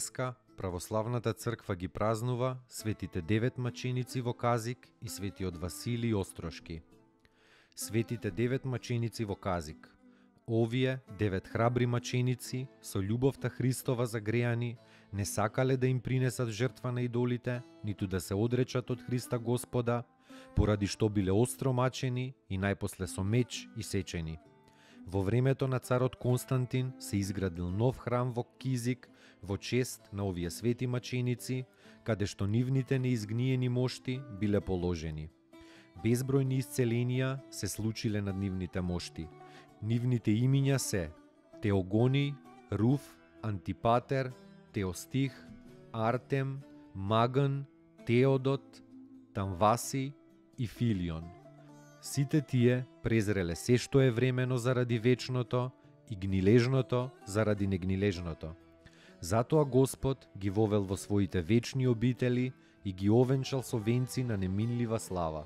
Денеска православната црква ги празнува светите 9 маченици во Казик и светиот Василий Острошки. Светите 9 маченици во Казик. Овие 9 храбри маченици со љубовта Христова загреани не сакале да им принесат жртва на идолите, ниту да се одречат од Христа Господа, поради што биле остро мачени и најпосле со меч исечени. Во времето на царот Константин се изградил нов храм во Кизик во чест на овие свети маченици, каде што нивните неизгниени мошти биле положени. Безбројни исцеленија се случиле над нивните мошти. Нивните имиња се Теогоний, Руф, Антипатер, Теостих, Артем, Маган, Теодот, Тамваси и Филион. Сите тие презреле се што е времено заради вечното и гнилежното заради негнилежното. Затоа Господ ги вовел во своите вечни обители и ги овенчал со венци на неминлива слава.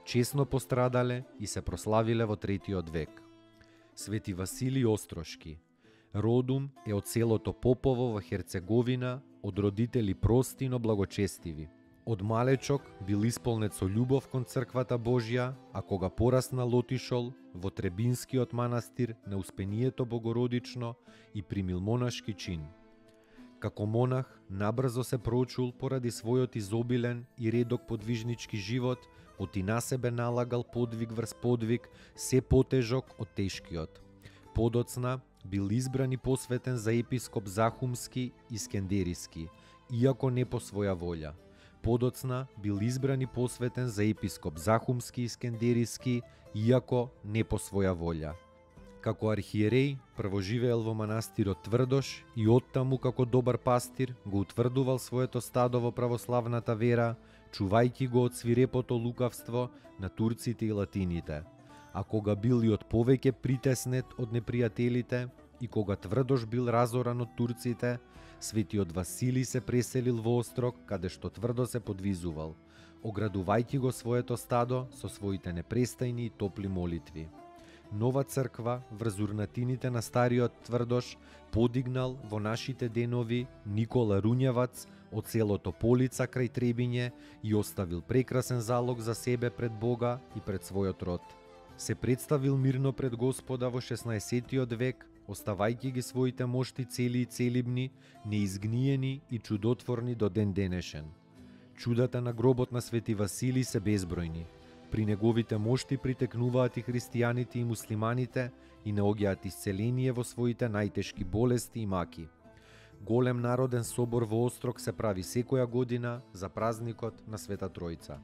Чесно пострадале и се прославиле во 3 век. Свети Василий Острошки. Родум е од селото Попово во Херцеговина, од родители прости, но благочестиви. Од малечок бил исполнет со љубов кон црквата Божја, а кога пораснал отишол во Требинскиот манастир на Успението Богородично и примил монашки чин. Како монах, набрзо се прочул поради својот изобилен и редок подвижнички живот, оти на себе налагал подвиг врз подвиг, се потежок од тешкиот. Подоцна бил избран и посветен за епископ Захумски и Скендериски, иако не по своја волја. Подоцна бил избран и посветен за епископ Захумски и Скендериски, иако не по своја волја. Како архиереј, прво живеел во манастирот Тврдош и оттаму како добар пастир го утврдувал своето стадо во православната вера, чувајќи го од свирепото лукавство на турците и латините. А кога бил и од повеќе притеснет од непријателите и кога Тврдош бил разоран од турците, светиот Василий се преселил во острог каде што тврдо се подвизувал, оградувајќи го своето стадо со своите непрестајни и топли молитви. Нова црква врз урнатините на стариот Тврдош подигнал во нашите денови Никола Руњевац од селото Полица крај Требиње и оставил прекрасен залог за себе пред Бога и пред својот род. Се представил мирно пред Господа во 16 век, оставајќи ги своите мошти цели и целибни, неизгниени и чудотворни до ден денешен. Чудата на гробот на свети Василий се безбројни. При неговите мошти притекнуваат и христијаните и муслиманите и наоѓаат исцеление во своите најтешки болести и маки. Голем народен собор во Острог се прави секоја година за празникот на Света Тројца.